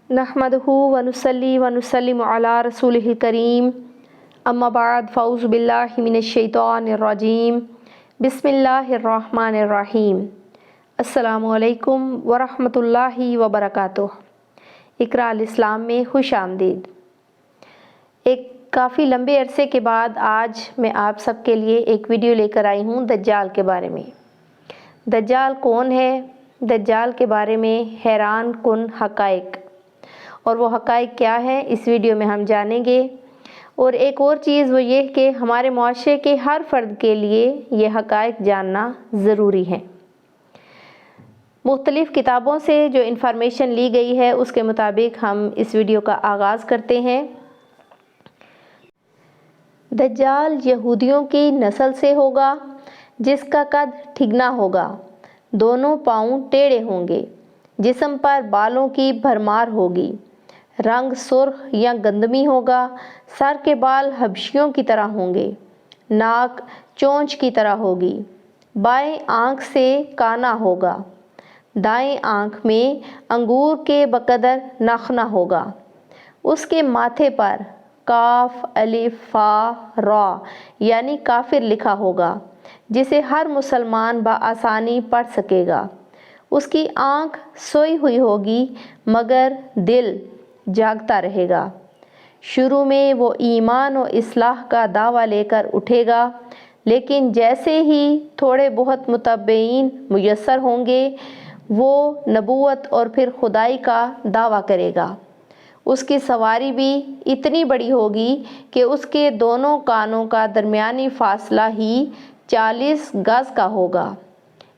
نحمدہ ونصلی ونسلم علی رسولہ الکریم اما بعد فاعوذ باللہ من الشیطان الرجیم بسم اللہ الرحمن الرحیم السلام علیکم ورحمۃ اللہ وبرکاتہ۔ اقراء الاسلام میں خوش آمدید۔ ایک کافی لمبے عرصے کے بعد آج میں آپ سب کے لیے ایک ویڈیو لے کر آئی ہوں دجال کے بارے میں۔ دجال کون ہے؟ دجال کے بارے میں حیران کن حقائق، اور وہ حقائق کیا ہے اس ویڈیو میں ہم جانیں گے۔ اور ایک اور چیز وہ یہ کہ ہمارے معاشرے کے ہر فرد کے لیے یہ حقائق جاننا ضروری ہے۔ مختلف کتابوں سے جو انفارمیشن لی گئی ہے اس کے مطابق ہم اس ویڈیو کا آغاز کرتے ہیں۔ دجال یہودیوں کی نسل سے ہوگا جس کا قد ٹھگنا ہوگا، دونوں پاؤں ٹیڑھے ہوں گے، جسم پر بالوں کی بھرمار ہوگی، رنگ سرخ یا گندمی ہوگا، سر کے بال حبشیوں کی طرح ہوں گے، ناک چونچ کی طرح ہوگی، بائیں آنکھ سے کانا ہوگا، دائیں آنکھ میں انگور کے بقدر ناخنا ہوگا، اس کے ماتھے پر کاف الف فا را یعنی کافر لکھا ہوگا جسے ہر مسلمان بآسانی پڑھ سکے گا، اس کی آنکھ سوئی ہوئی ہوگی مگر دل جاگتا رہے گا۔ شروع میں وہ ایمان و اصلاح کا دعویٰ لے کر اٹھے گا، لیکن جیسے ہی تھوڑے بہت متبعین میسر ہوں گے وہ نبوت اور پھر خدائی کا دعویٰ کرے گا۔ اس کی سواری بھی اتنی بڑی ہوگی کہ اس کے دونوں کانوں کا درمیانی فاصلہ ہی 40 گز کا ہوگا،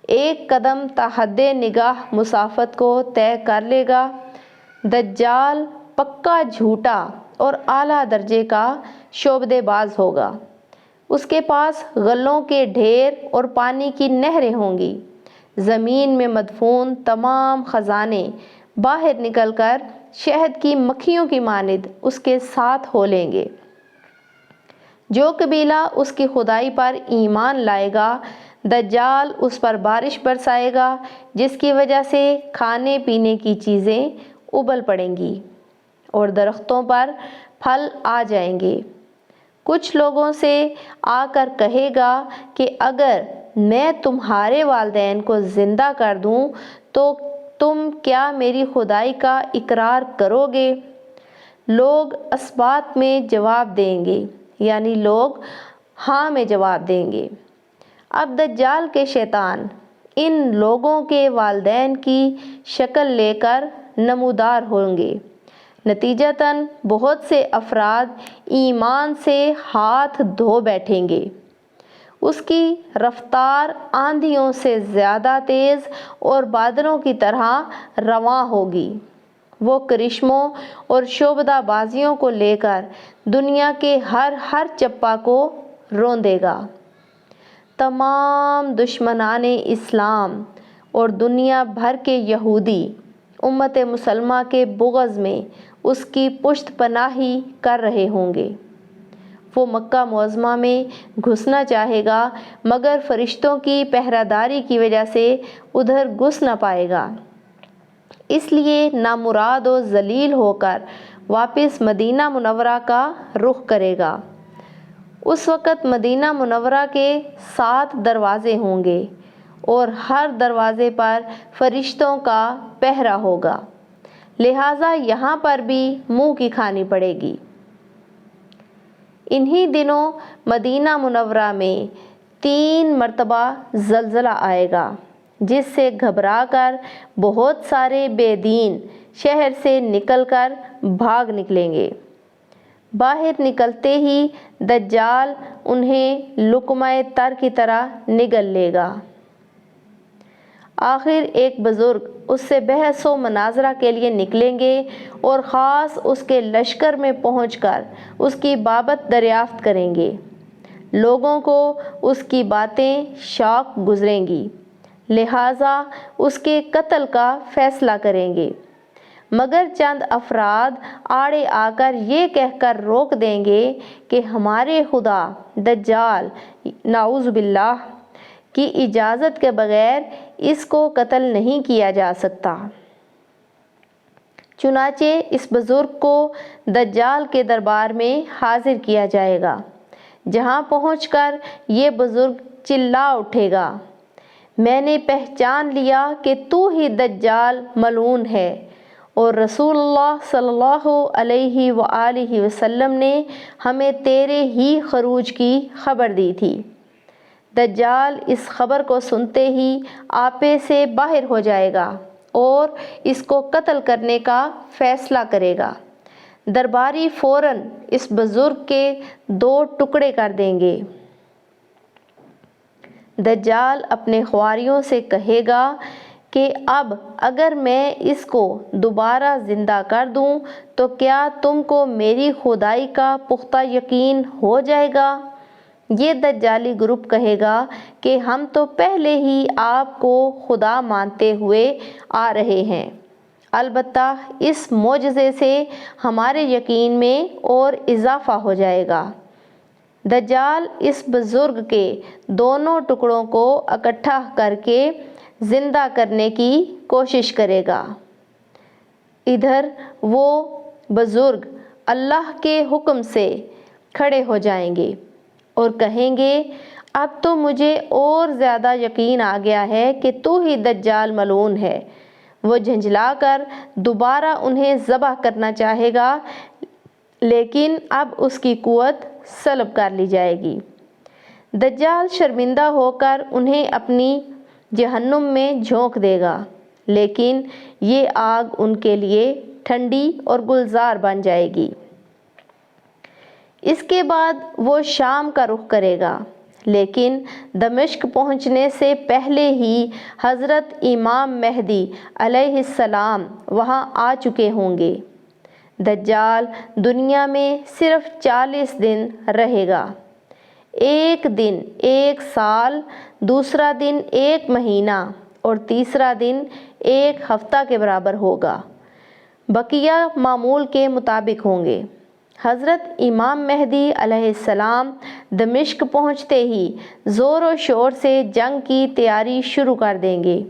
ایک قدم تا حد نگاہ مسافت کو طے کر لے گا۔ دجال پکا جھوٹا اور اعلیٰ درجے کا شعبدے باز ہوگا، اس کے پاس غلوں کے ڈھیر اور پانی کی نہریں ہوں گی، زمین میں مدفون تمام خزانے باہر نکل کر شہد کی مکھیوں کی مانند اس کے ساتھ ہو لیں گے۔ جو قبیلہ اس کی خدائی پر ایمان لائے گا دجال اس پر بارش برسائے گا، جس کی وجہ سے کھانے پینے کی چیزیں ابل پڑیں گی اور درختوں پر پھل آ جائیں گے۔ کچھ لوگوں سے آ کر کہے گا کہ اگر میں تمہارے والدین کو زندہ کر دوں تو تم کیا میری خدائی کا اقرار کرو گے؟ لوگ اثبات میں جواب دیں گے، یعنی لوگ ہاں میں جواب دیں گے۔ اب دجال کے شیطان ان لوگوں کے والدین کی شکل لے کر نمودار ہوں گے، نتیجتاً بہت سے افراد ایمان سے ہاتھ دھو بیٹھیں گے۔ اس کی رفتار آندھیوں سے زیادہ تیز اور بادلوں کی طرح رواں ہوگی۔ وہ کرشموں اور شعبدہ بازیوں کو لے کر دنیا کے ہر چپا کو روندے گا۔ تمام دشمنان اسلام اور دنیا بھر کے یہودی امت مسلمہ کے بغض میں اس کی پشت پناہی کر رہے ہوں گے۔ وہ مکہ معظمہ میں گھسنا چاہے گا مگر فرشتوں کی پہرہ داری کی وجہ سے ادھر گھس نہ پائے گا، اس لیے نامراد و ذلیل ہو کر واپس مدینہ منورہ کا رخ کرے گا۔ اس وقت مدینہ منورہ کے 7 دروازے ہوں گے اور ہر دروازے پر فرشتوں کا پہرہ ہوگا، لہٰذا یہاں پر بھی منہ کی کھانی پڑے گی۔ انہی دنوں مدینہ منورہ میں 3 مرتبہ زلزلہ آئے گا جس سے گھبرا کر بہت سارے بے دین شہر سے نکل کر بھاگ نکلیں گے۔ باہر نکلتے ہی دجال انہیں لقمہ تر کی طرح نگل لے گا۔ آخر ایک بزرگ اس سے بحث و مناظرہ کے لیے نکلیں گے اور خاص اس کے لشکر میں پہنچ کر اس کی بابت دریافت کریں گے۔ لوگوں کو اس کی باتیں شاق گزریں گی، لہٰذا اس کے قتل کا فیصلہ کریں گے، مگر چند افراد آڑے آ کر یہ کہہ کر روک دیں گے کہ ہمارے خدا دجال نعوذ باللہ کی اجازت کے بغیر اس کو قتل نہیں کیا جا سکتا۔ چنانچہ اس بزرگ کو دجال کے دربار میں حاضر کیا جائے گا، جہاں پہنچ کر یہ بزرگ چلا اٹھے گا، میں نے پہچان لیا کہ تو ہی دجال ملعون ہے، اور رسول اللہ صلی اللہ علیہ وآلہ وسلم نے ہمیں تیرے ہی خروج کی خبر دی تھی۔ دجال اس خبر کو سنتے ہی آپے سے باہر ہو جائے گا اور اس کو قتل کرنے کا فیصلہ کرے گا۔ درباری فوراً اس بزرگ کے 2 ٹکڑے کر دیں گے۔ دجال اپنے خواریوں سے کہے گا کہ اب اگر میں اس کو دوبارہ زندہ کر دوں تو کیا تم کو میری خدائی کا پختہ یقین ہو جائے گا؟ یہ دجالی گروپ کہے گا کہ ہم تو پہلے ہی آپ کو خدا مانتے ہوئے آ رہے ہیں، البتہ اس معجزے سے ہمارے یقین میں اور اضافہ ہو جائے گا۔ دجال اس بزرگ کے دونوں ٹکڑوں کو اکٹھا کر کے زندہ کرنے کی کوشش کرے گا۔ ادھر وہ بزرگ اللہ کے حکم سے کھڑے ہو جائیں گے اور کہیں گے اب تو مجھے اور زیادہ یقین آ گیا ہے کہ تو ہی دجال ملعون ہے۔ وہ جھنجھلا کر دوبارہ انہیں ذبح کرنا چاہے گا، لیکن اب اس کی قوت سلب کر لی جائے گی۔ دجال شرمندہ ہو کر انہیں اپنی جہنم میں جھونک دے گا، لیکن یہ آگ ان کے لیے ٹھنڈی اور گلزار بن جائے گی۔ اس کے بعد وہ شام کا رخ کرے گا، لیکن دمشق پہنچنے سے پہلے ہی حضرت امام مہدی علیہ السلام وہاں آ چکے ہوں گے۔ دجال دنیا میں صرف 40 دن رہے گا، ایک دن 1 سال، دوسرا دن 1 مہینہ اور تیسرا دن 1 ہفتہ کے برابر ہوگا، بقیہ معمول کے مطابق ہوں گے۔ حضرت امام مہدی علیہ السلام دمشق پہنچتے ہی زور و شور سے جنگ کی تیاری شروع کر دیں گے،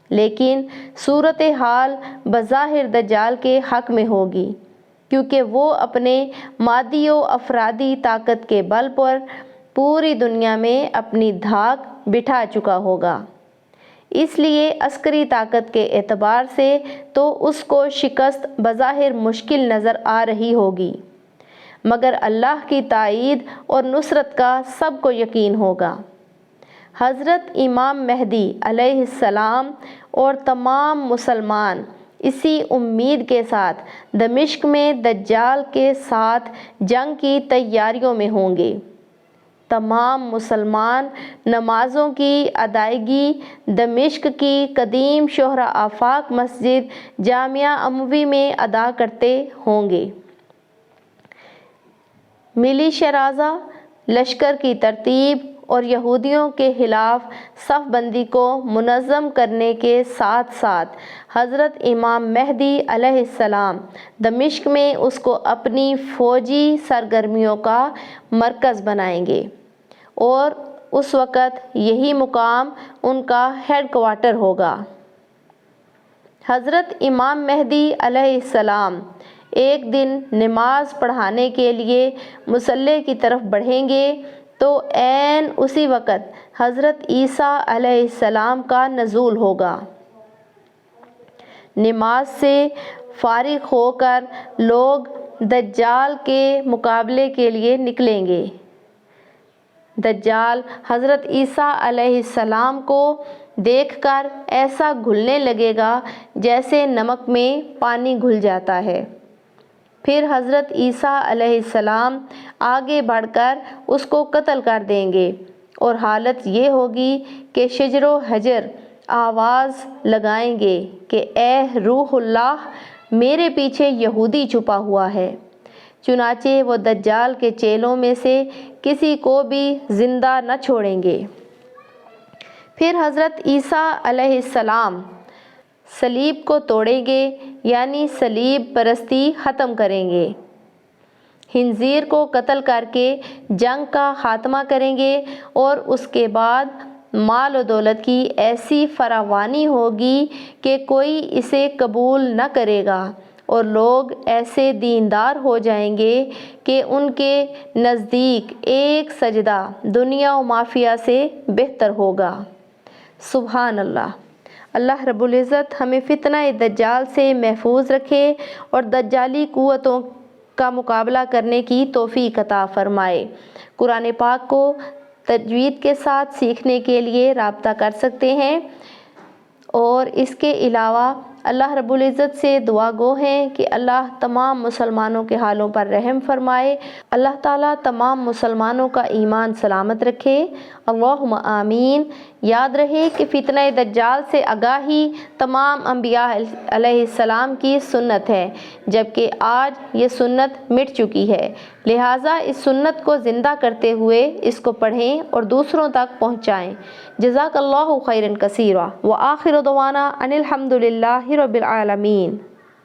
لیکن صورتحال بظاہر دجال کے حق میں ہوگی، کیونکہ وہ اپنے مادی و افرادی طاقت کے بل پر پوری دنیا میں اپنی دھاک بٹھا چکا ہوگا۔ اس لیے عسکری طاقت کے اعتبار سے تو اس کو شکست بظاہر مشکل نظر آ رہی ہوگی، مگر اللہ کی تائید اور نصرت کا سب کو یقین ہوگا۔ حضرت امام مہدی علیہ السلام اور تمام مسلمان اسی امید کے ساتھ دمشق میں دجال کے ساتھ جنگ کی تیاریوں میں ہوں گے۔ تمام مسلمان نمازوں کی ادائیگی دمشق کی قدیم شہرہ آفاق مسجد جامعہ اموی میں ادا کرتے ہوں گے۔ ملی شرازہ لشکر کی ترتیب اور یہودیوں کے خلاف صف بندی کو منظم کرنے کے ساتھ ساتھ حضرت امام مہدی علیہ السلام دمشق میں اس کو اپنی فوجی سرگرمیوں کا مرکز بنائیں گے، اور اس وقت یہی مقام ان کا ہیڈ کوارٹر ہوگا۔ حضرت امام مہدی علیہ السلام ایک دن نماز پڑھانے کے لیے مصلی کی طرف بڑھیں گے تو عین اسی وقت حضرت عیسیٰ علیہ السلام کا نزول ہوگا۔ نماز سے فارغ ہو کر لوگ دجال کے مقابلے کے لیے نکلیں گے۔ دجال حضرت عیسیٰ علیہ السلام کو دیکھ کر ایسا گھلنے لگے گا جیسے نمک میں پانی گھل جاتا ہے۔ پھر حضرت عیسیٰ علیہ السلام آگے بڑھ کر اس کو قتل کر دیں گے، اور حالت یہ ہوگی کہ شجر و حجر آواز لگائیں گے کہ اے روح اللہ، میرے پیچھے یہودی چھپا ہوا ہے۔ چنانچہ وہ دجال کے چیلوں میں سے کسی کو بھی زندہ نہ چھوڑیں گے۔ پھر حضرت عیسیٰ علیہ السلام صلیب کو توڑیں گے، یعنی صلیب پرستی ختم کریں گے، خنزیر کو قتل کر کے جنگ کا خاتمہ کریں گے، اور اس کے بعد مال و دولت کی ایسی فراوانی ہوگی کہ کوئی اسے قبول نہ کرے گا، اور لوگ ایسے دیندار ہو جائیں گے کہ ان کے نزدیک ایک سجدہ دنیا و مافیہ سے بہتر ہوگا۔ سبحان اللہ۔ اللہ رب العزت ہمیں فتنہ دجال سے محفوظ رکھے اور دجالی قوتوں کا مقابلہ کرنے کی توفیق عطا فرمائے۔ قرآن پاک کو تجوید کے ساتھ سیکھنے کے لیے رابطہ کر سکتے ہیں، اور اس کے علاوہ اللہ رب العزت سے دعا گو ہیں کہ اللہ تمام مسلمانوں کے حالوں پر رحم فرمائے، اللہ تعالیٰ تمام مسلمانوں کا ایمان سلامت رکھے، اللہم آمین۔ یاد رہے کہ فتنہ دجال سے آگاہی تمام انبیاء علیہ السلام کی سنت ہے، جبکہ آج یہ سنت مٹ چکی ہے، لہٰذا اس سنت کو زندہ کرتے ہوئے اس کو پڑھیں اور دوسروں تک پہنچائیں۔ جزاک اللہ خیرا کثیرا، وآخر دعوانا ان الحمد للہ رب العالمین۔